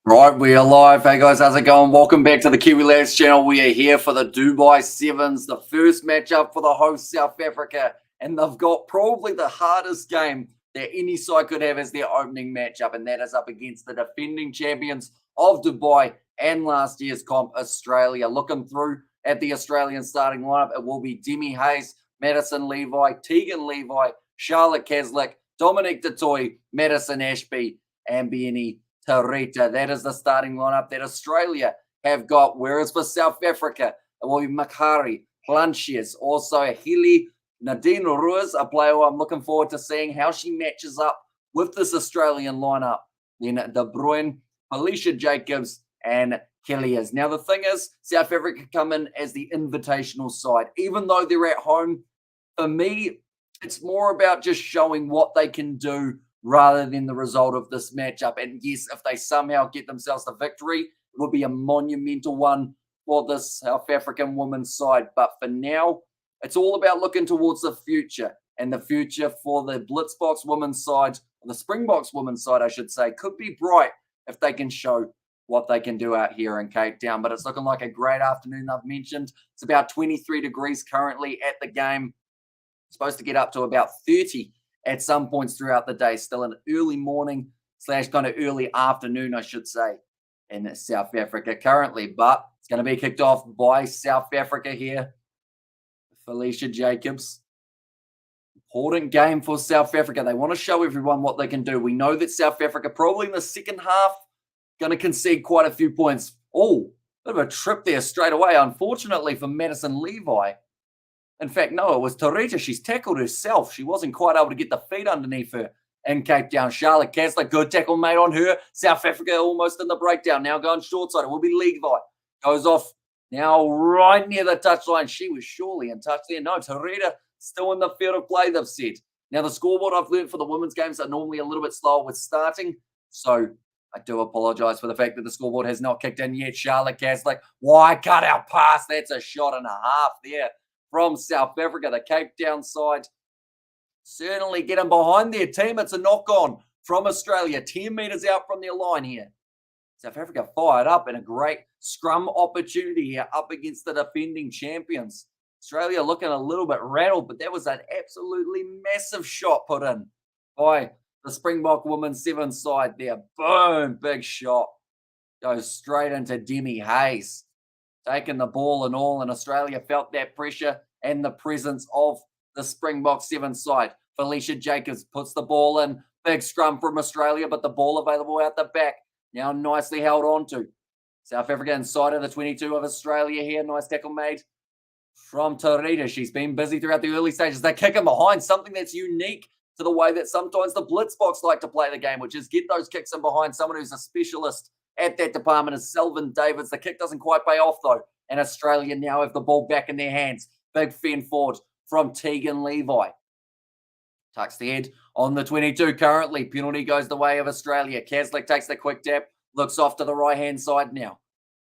Right, we are live. Hey guys, how's it going? Welcome back to the Kiwi Lads channel. We are here for the Dubai Sevens, the first matchup for the host South Africa, and they've got probably the hardest game that any side could have as their opening matchup, and that is up against the defending champions of Dubai and last year's comp, Australia. Looking through at the Australian starting lineup, it will be Demi Hayes, Madison Levi, Tegan Levi, Charlotte Caslick, Dominic Detoy, Madison Ashby, and Bieni Tarita. That is the starting lineup that Australia have got. Whereas for South Africa, it will be Makari, Planches, also Hili, Nadine Ruiz, a player I'm looking forward to seeing how she matches up with this Australian lineup. Then De Bruyne, Felicia Jacobs, and Kellyers. Now, the thing is, South Africa come in as the invitational side. Even though they're at home, for me, it's more about just showing what they can do rather than the result of this matchup. And yes, if they somehow get themselves the victory, it would be a monumental one for this South African women's side. But for now, it's all about looking towards the future. And the future for the Blitzboks women's side, or the Springboks women's side, I should say, could be bright if they can show what they can do out here in Cape Town. But it's looking like a great afternoon, I've mentioned. It's about 23 degrees currently at the game. It's supposed to get up to about 30 at some points throughout the day. Still an early morning / kind of early afternoon, I should say, in South Africa currently. But it's going to be kicked off by South Africa here. Felicia Jacobs. Important game for South Africa. They want to show everyone what they can do. We know that South Africa probably in the second half going to concede quite a few points. Oh, bit of a trip there straight away, unfortunately, for Madison Levi. In fact, no, it was Tarita. She's tackled herself. She wasn't quite able to get the feet underneath her in Cape Town. Charlotte Caslick, good tackle made on her. South Africa almost in the breakdown. Now going short side. It will be Levi. Goes off now right near the touchline. She was surely in touch there. No, Tarita still in the field of play, they've said. Now, the scoreboard I've learned for the women's games are normally a little bit slower with starting. So I do apologise for the fact that the scoreboard has not kicked in yet. Charlotte Caslick, why cut out pass? That's a shot and a half there from South Africa. The Cape Town side certainly getting behind their team. It's a knock-on from Australia. 10 metres out from their line here. South Africa fired up in a great scrum opportunity here up against the defending champions. Australia looking a little bit rattled, but that was an absolutely massive shot put in by the Springbok women's sevens side there. Boom, big shot. Goes straight into Demi Hayes. Taking the ball and all, and Australia felt that pressure and the presence of the Springbok seven side. Felicia Jacobs puts the ball in. Big scrum from Australia, but the ball available out the back. Now nicely held on to. South Africa inside of the 22 of Australia here. Nice tackle made from Tarita. She's been busy throughout the early stages. They kick him behind, something that's unique to the way that sometimes the Blitzboks like to play the game, which is get those kicks in behind someone who's a specialist at that department is Selvin Davids. The kick doesn't quite pay off, though. And Australia now have the ball back in their hands. Big fend forward from Tegan Levi. Tucks the head on the 22 currently. Penalty goes the way of Australia. Caslick takes the quick tap. Looks off to the right-hand side now.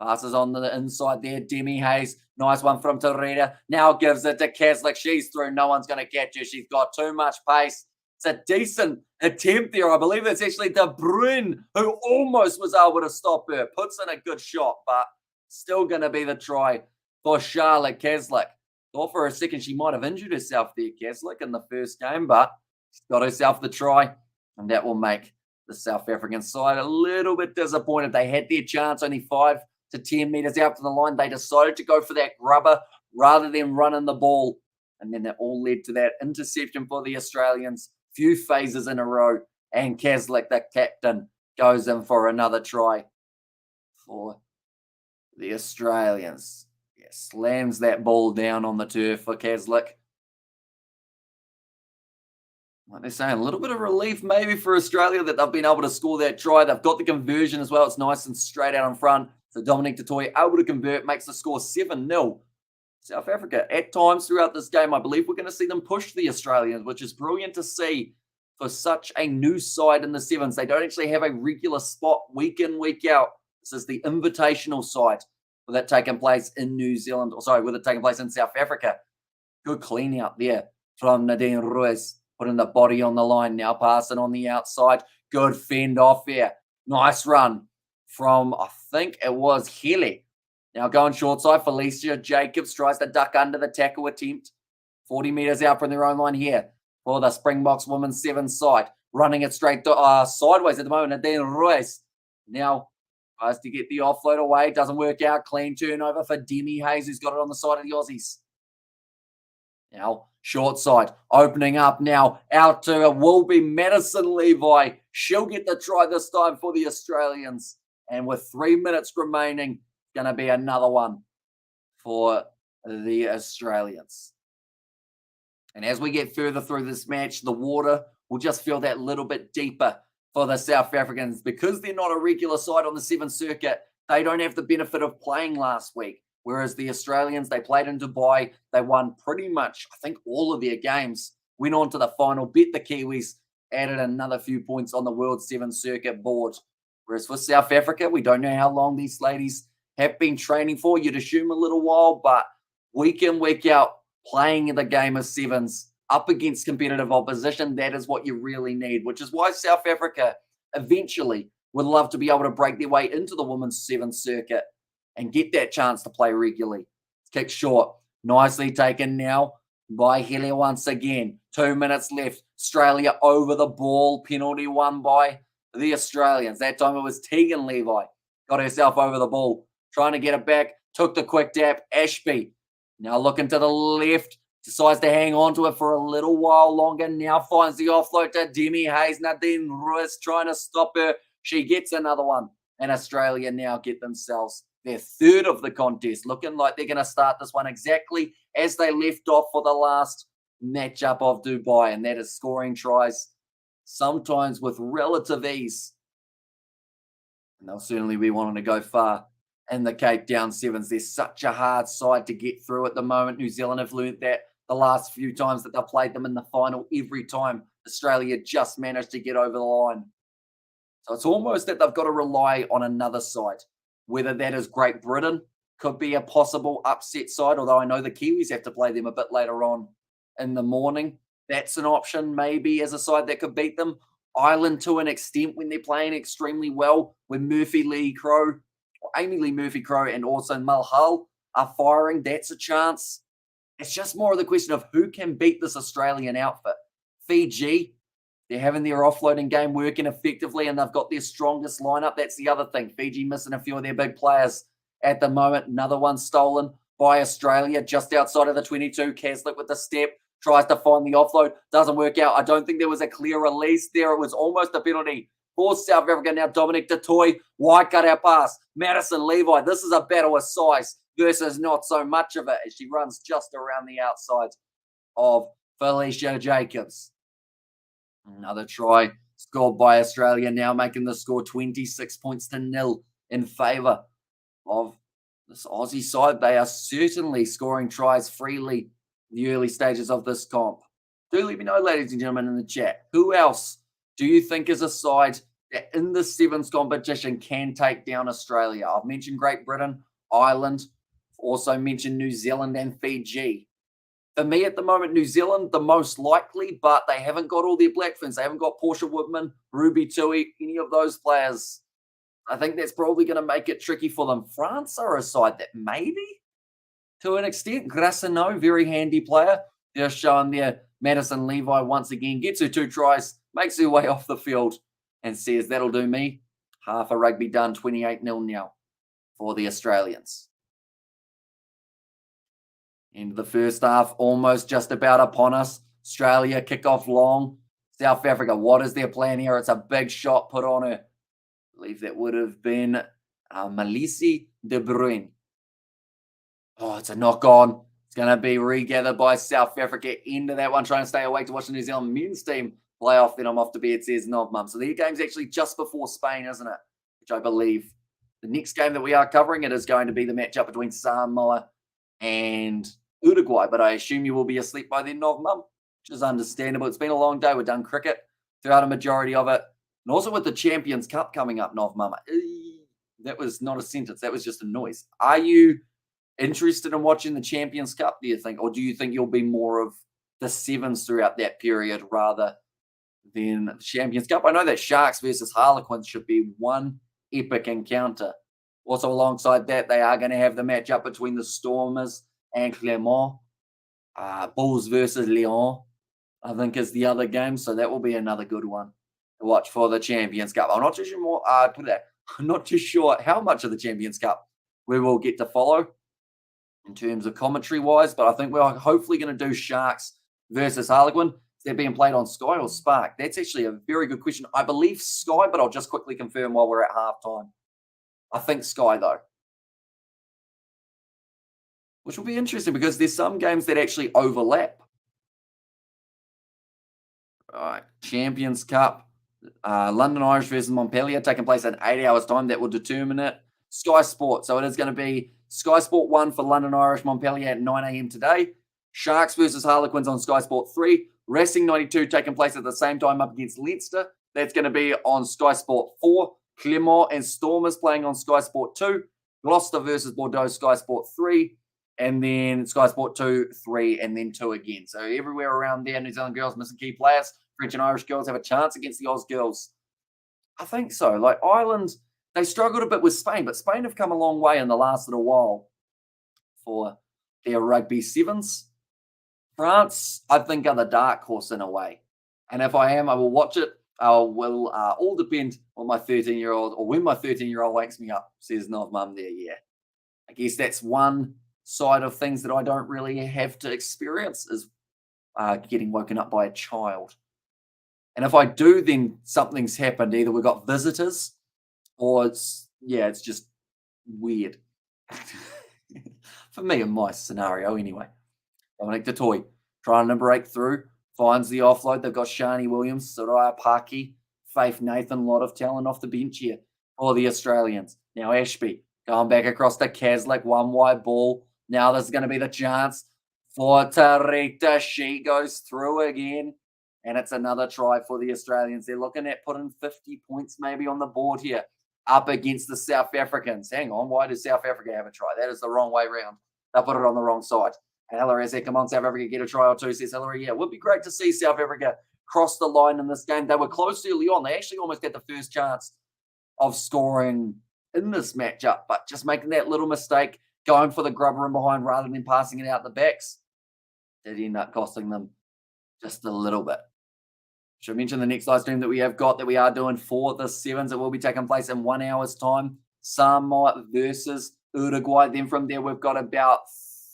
Passes on the inside there. Demi Hayes. Nice one from Tarita. Now gives it to Caslick. She's through. No one's going to catch her. She's got too much pace. It's a decent attempt there. I believe it's actually De Bruyne who almost was able to stop her. Puts in a good shot, but still going to be the try for Charlotte Caslick. Thought for a second she might have injured herself there, Caslick, in the first game, but she's got herself the try, and that will make the South African side a little bit disappointed. They had their chance only 5 to 10 metres out to the line. They decided to go for that grubber rather than running the ball, and then that all led to that interception for the Australians. Few phases in a row, and Caslick, the captain, goes in for another try for the Australians. Yeah, slams that ball down on the turf for Caslick. Like they're saying, a little bit of relief maybe for Australia that they've been able to score that try. They've got the conversion as well. It's nice and straight out in front. So Dominic Detoy able to convert, makes the score 7-0. South Africa, at times throughout this game, I believe we're going to see them push the Australians, which is brilliant to see for such a new side in the sevens. They don't actually have a regular spot week in, week out. This is the invitational side with it taking place in New Zealand, with it taking place in South Africa. Good clean out there from Nadine Ruiz, putting the body on the line, now passing on the outside. Good fend off there. Nice run from, I think it was Healy. Now going short side, Felicia Jacobs tries to duck under the tackle attempt. 40 metres out from their own line here for the Springboks women's sevens side. Running it straight sideways at the moment. Nadine Ruiz now tries to get the offload away. Doesn't work out. Clean turnover for Demi Hayes, who's got it on the side of the Aussies. Now, short side, opening up now, out to it will be Madison Levi. She'll get the try this time for the Australians. And with 3 minutes remaining, going to be another one for the Australians. And as we get further through this match, the water will just feel that little bit deeper for the South Africans. Because they're not a regular side on the Sevens circuit, they don't have the benefit of playing last week. Whereas the Australians, they played in Dubai. They won pretty much, I think, all of their games. Went on to the final, beat the Kiwis, added another few points on the World Sevens circuit board. Whereas for South Africa, we don't know how long these ladies have been training for. You'd assume a little while, but week in, week out, playing the game of sevens up against competitive opposition, that is what you really need, which is why South Africa eventually would love to be able to break their way into the women's sevens circuit and get that chance to play regularly. Kick short. Nicely taken now by Helia once again. 2 minutes left. Australia over the ball. Penalty won by the Australians. That time it was Tegan Levi. Got herself over the ball. Trying to get it back. Took the quick tap. Ashby now looking to the left. Decides to hang on to it for a little while longer. Now finds the offload to Demi Hayes. Nadine Ruiz trying to stop her. She gets another one. And Australia now get themselves their third of the contest. Looking like they're going to start this one exactly as they left off for the last matchup of Dubai. And that is scoring tries, sometimes with relative ease. And they'll certainly be wanting to go far in the Cape Town Sevens. They're such a hard side to get through at the moment. New Zealand have learnt that the last few times that they've played them in the final. Every time Australia just managed to get over the line. So it's almost that they've got to rely on another side. Whether that is Great Britain, could be a possible upset side, although I know the Kiwis have to play them a bit later on in the morning. That's an option maybe as a side that could beat them. Ireland to an extent when they're playing extremely well, when Amy Lee Murphy-Crowe and also Mulhull are firing. That's a chance. It's just more of the question of who can beat this Australian outfit. Fiji, they're having their offloading game working effectively and they've got their strongest lineup. That's the other thing. Fiji missing a few of their big players at the moment. Another one stolen by Australia just outside of the 22. Caslick with the step. Tries to find the offload. Doesn't work out. I don't think there was a clear release there. It was almost a penalty for South Africa. Now Dominic Dutoy. Wide cut out pass. Madison Levi. This is a battle of size versus not so much of it as she runs just around the outside of Felicia Jacobs. Another try scored by Australia, now making the score 26 points to 0 in favour of this Aussie side. They are certainly scoring tries freely in the early stages of this comp. Do let me know, ladies and gentlemen, in the chat. Who else do you think is a side that in the sevens competition can take down Australia? I've mentioned Great Britain, Ireland, also mentioned New Zealand and Fiji. For me at the moment, New Zealand, the most likely, but they haven't got all their black fins. They haven't got Portia Woodman, Ruby Tui, any of those players. I think that's probably going to make it tricky for them. France are a side that maybe, to an extent, Grassino, very handy player. They're showing there. Madison Levi once again gets her 2 tries, makes her way off the field, and says, that'll do me. Half a rugby done, 28-0 now for the Australians. Into the first half, almost just about upon us. Australia kick off long. South Africa, what is their plan here? It's a big shot put on her. I believe that would have been Malisi de Bruin. Oh, it's a knock on. It's going to be regathered by South Africa into that one, trying to stay awake to watch the New Zealand men's team play off. Then I'm off to bed, says Novmum. So their game's actually just before Spain, isn't it? Which I believe the next game that we are covering, it is going to be the matchup between Samoa and Uruguay, but I assume you will be asleep by then, Novmum, which is understandable. It's been a long day. We've done cricket throughout a majority of it. And also with the Champions Cup coming up, Novmum. That was not a sentence. That was just a noise. Are you interested in watching the Champions Cup, do you think? Or do you think you'll be more of the sevens throughout that period rather than the Champions Cup? I know that Sharks versus Harlequins should be one epic encounter. Also, alongside that, they are going to have the matchup between the Stormers and Clermont. Bulls versus Lyon, I think, is the other game. So that will be another good one to watch for the Champions Cup. I'm not too sure more. I'm not too sure how much of the Champions Cup we will get to follow in terms of commentary wise, but I think we're hopefully going to do Sharks versus Harlequin. They're being played on Sky or Spark. That's actually a very good question. I believe Sky, but I'll just quickly confirm while we're at halftime. I think Sky though, which will be interesting because there's some games that actually overlap. All right, Champions Cup, London Irish versus Montpellier taking place in 8 hours' time. That will determine it. Sky Sport. So it is going to be Sky Sport 1 for London Irish Montpellier at 9 a.m. today. Sharks versus Harlequins on Sky Sport 3. Racing 92 taking place at the same time up against Leinster. That's going to be on Sky Sport 4. Clermont and Stormers playing on Sky Sport 2. Gloucester versus Bordeaux, Sky Sport 3. And then Sky Sport 2, 3, and then 2 again. So everywhere around there, New Zealand girls missing key players. French and Irish girls have a chance against the Oz girls. I think so. Like Ireland, they struggled a bit with Spain, but Spain have come a long way in the last little while for their rugby sevens. France, I think, are the dark horse in a way. And if I am, I will watch it. Will all depend on my 13-year-old or when my 13-year-old wakes me up, says Nov Mum there. Yeah. I guess that's one side of things that I don't really have to experience is getting woken up by a child. And if I do, then something's happened. Either we've got visitors or it's just weird. For me in my scenario anyway. Dominic Detoy trying to break through, finds the offload. They've got Shani Williams, Soraya Paki, Faith Nathan, a lot of talent off the bench here for the Australians. Now Ashby going back across to Kaslik, one wide ball. Now this is going to be the chance for Tarita. She goes through again. And it's another try for the Australians. They're looking at putting 50 points maybe on the board here up against the South Africans. Hang on, why does South Africa have a try? That is the wrong way round. They put it on the wrong side. And Hillary said, come on, South Africa, get a try or two, says Hillary. Yeah, it would be great to see South Africa cross the line in this game. They were close early on. They actually almost had the first chance of scoring in this matchup, but just making that little mistake, going for the grubber in behind rather than passing it out the backs, did end up costing them just a little bit. Should I mention the next live stream that we have got that we are doing for the Sevens? It will be taking place in 1 hour's time. Samoa versus Uruguay. Then from there, we've got about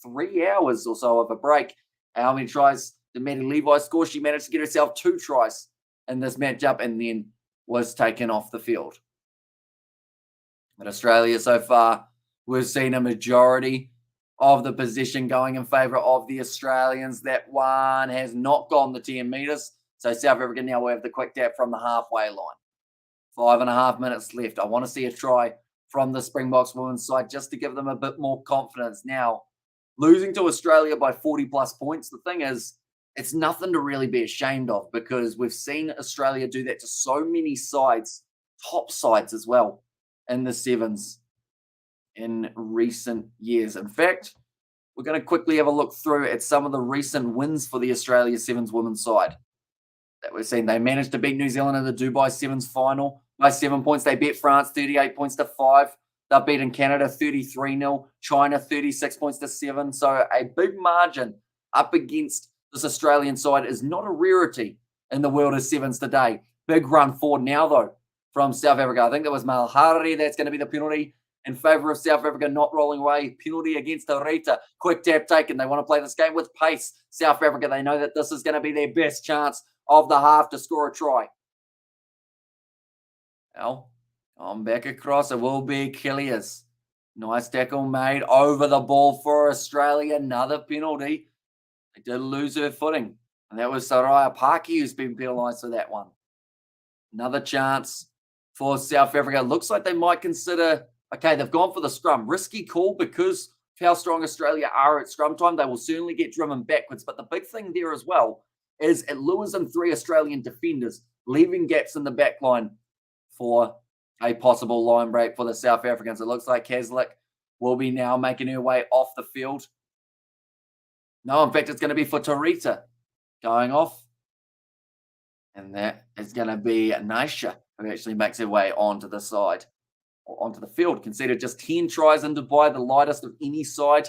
3 hours or so of a break. How many tries did Maddie Levi score? She managed to get herself 2 tries in this matchup and then was taken off the field. But Australia so far, we've seen a majority of the position going in favour of the Australians. That one has not gone the 10 metres. So South Africa now will have the quick tap from the halfway line. 5.5 minutes left. I want to see a try from the Springboks women's side just to give them a bit more confidence. Now, losing to Australia by 40-plus points, the thing is, it's nothing to really be ashamed of because we've seen Australia do that to so many sides, top sides as well, in the sevens in recent years. In fact, we're going to quickly have a look through at some of the recent wins for the Australia Sevens women's side that we've seen. They managed to beat New Zealand in the Dubai Sevens final by 7 points. They beat France 38 points to 5. They're beating Canada 33-0, China 36 points to 7. So a big margin up against this Australian side is not a rarity in the world of sevens today. Big run forward now, though, from South Africa. I think that was Malhari. That's going to be the penalty in favour of South Africa not rolling away. Penalty against Arita. Quick tap taken. They want to play this game with pace. South Africa, they know that this is going to be their best chance of the half to score a try. Well, on back across, it will be Killiers. Nice tackle made over the ball for Australia. Another penalty. They did lose her footing. And that was Soraya Paki who's been penalised for that one. Another chance for South Africa. Looks like they might consider, okay, they've gone for the scrum. Risky call because of how strong Australia are at scrum time. They will certainly get driven backwards. But the big thing there as well is it lures in 3 Australian defenders, leaving gaps in the back line for a possible line break for the South Africans. It looks like Kaslik will be now making her way off the field. No, in fact, it's going to be for Tarita going off. And that is going to be Naisha, who actually makes her way onto the side. onto the field. Conceded just 10 tries in Dubai, the lightest of any side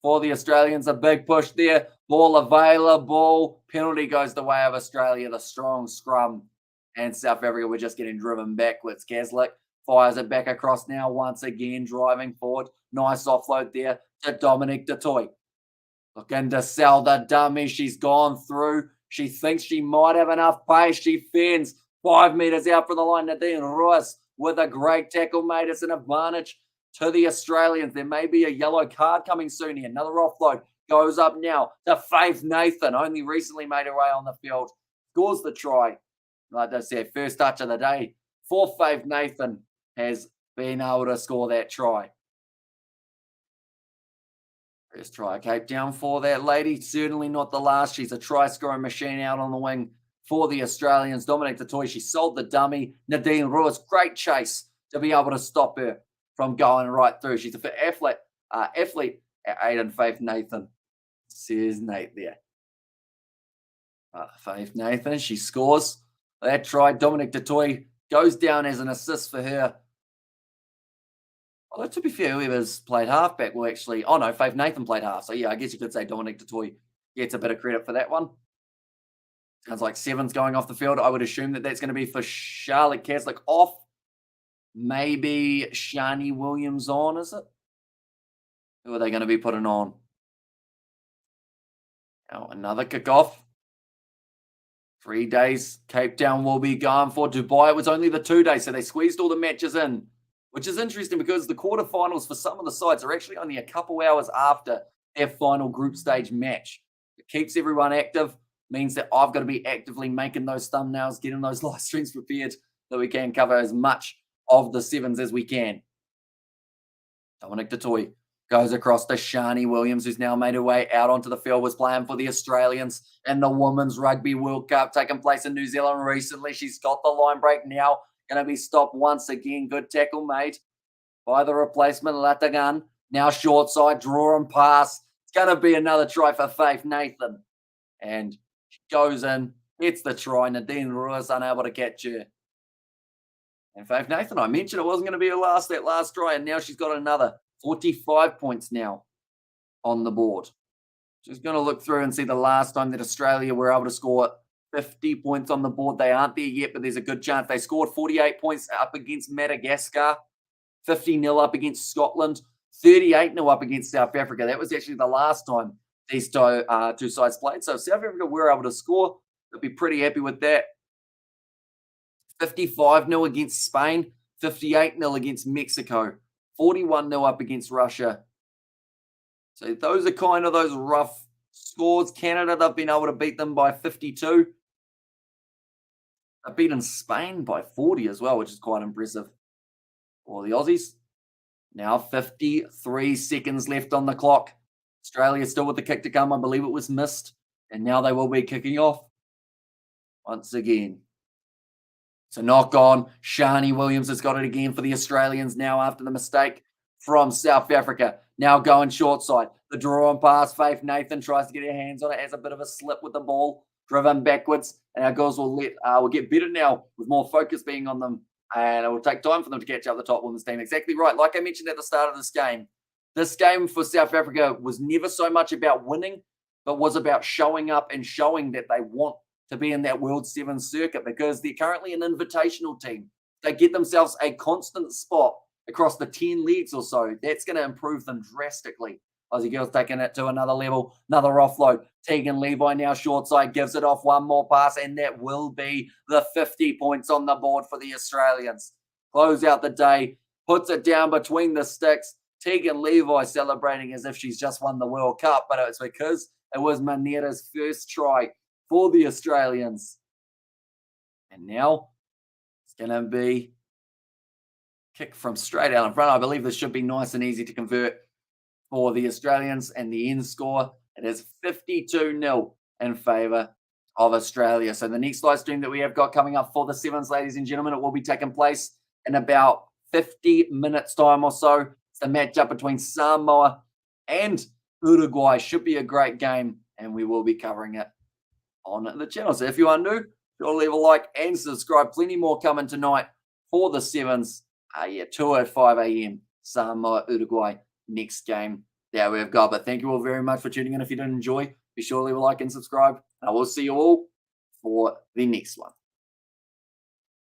for the Australians. A big push there. Ball available. Penalty goes the way of Australia. The strong scrum. And South Africa were just getting driven backwards. Kaslik fires it back across now once again, driving forward. Nice offload there to Dominic du Toit. Looking to sell the dummy. She's gone through. She thinks she might have enough pace. She fends 5 meters out from the line. Nadine Royce with a great tackle, mate. It's an advantage to the Australians. There may be a yellow card coming soon here. Another offload goes up now to Faith Nathan. Only recently made her way on the field. Scores the try. Like I said, first touch of the day for Faith Nathan has been able to score that try. First try, Cape Town for that lady. Certainly not the last. She's a try-scoring machine out on the wing for the Australians. Dominic du Toit, she sold the dummy. Nadine Royce, great chase to be able to stop her from going right through. She's a fit athlete at Aiden Faith Nathan. Says Nate there. Faith Nathan, she scores that try. Dominic du Toit goes down as an assist for her. Although, to be fair, whoever's played halfback will actually... Oh, no, Faith Nathan played half. So, yeah, I guess you could say Dominic du Toit gets a bit of credit for that one. Sounds like Sevens going off the field. I would assume that that's going to be for Charlotte Kaslik off. Maybe Shani Williams on, is it? Who are they going to be putting on? Now, another kickoff. 3 days. Cape Town will be going for Dubai. It was only the 2 days, so they squeezed all the matches in. Which is interesting because the quarterfinals for some of the sides are actually only a couple hours after their final group stage match. It keeps everyone active, means that I've got to be actively making those thumbnails, getting those live streams prepared so we can cover as much of the sevens as we can. Dominic du Toit goes across to Shani Williams, who's now made her way out onto the field, was playing for the Australians in the Women's Rugby World Cup taking place in New Zealand recently. She's got the line break now. Going to be stopped once again. Good tackle made by the replacement, Latagan. Now short side, draw and pass. It's going to be another try for Faith Nathan. And she goes in, hits the try. Nadine Royce unable to catch her. And Faith Nathan, I mentioned it wasn't going to be that last try, and now she's got another 45 points now on the board. She's going to look through and see the last time that Australia were able to score 50 points on the board. They aren't there yet, but there's a good chance. They scored 48 points up against Madagascar, 50-0 up against Scotland, 38-0 up against South Africa. That was actually the last time these two sides played. So if South Africa were able to score, they'd be pretty happy with that. 55-0 against Spain, 58-0 against Mexico, 41-0 up against Russia. So those are kind of those rough scores. Canada, they've been able to beat them by 52. They've beaten Spain by 40 as well, which is quite impressive for the Aussies. Now 53 seconds left on the clock. Australia still with the kick to come. I believe it was missed. And now they will be kicking off once again. So knock on. Shani Williams has got it again for the Australians now after the mistake from South Africa. Now going short side. The draw and pass. Faith Nathan tries to get her hands on it. Has a bit of a slip with the ball. Driven backwards. And our girls will get better now with more focus being on them. And it will take time for them to catch up the top women's team. Exactly right. Like I mentioned at the start of this game for South Africa was never so much about winning, but was about showing up and showing that they want to be in that World Sevens circuit because they're currently an invitational team. They get themselves a constant spot across the 10 leagues or so. That's going to improve them drastically. Aussie girls taking it to another level, another offload. Tegan Levi now short side, gives it off, one more pass, and that will be the 50 points on the board for the Australians. Close out the day, puts it down between the sticks. Tegan Levi celebrating as if she's just won the World Cup, but it's because it was Manera's first try for the Australians. And now it's going to be kick from straight out in front. I believe this should be nice and easy to convert for the Australians, and the end score, it is 52-0 in favour of Australia. So the next live stream that we have got coming up for the Sevens, ladies and gentlemen, it will be taking place in about 50 minutes time or so. It's the matchup between Samoa and Uruguay. Should be a great game, and we will be covering it on the channel. So if you are new, sure leave a like and subscribe. Plenty more coming tonight for the Sevens. Yeah, 2:05 a.m. Samoa, Uruguay, next game that we've got. But thank you all very much for tuning in. If you did enjoy, be sure to leave a like and subscribe. I will see you all for the next one.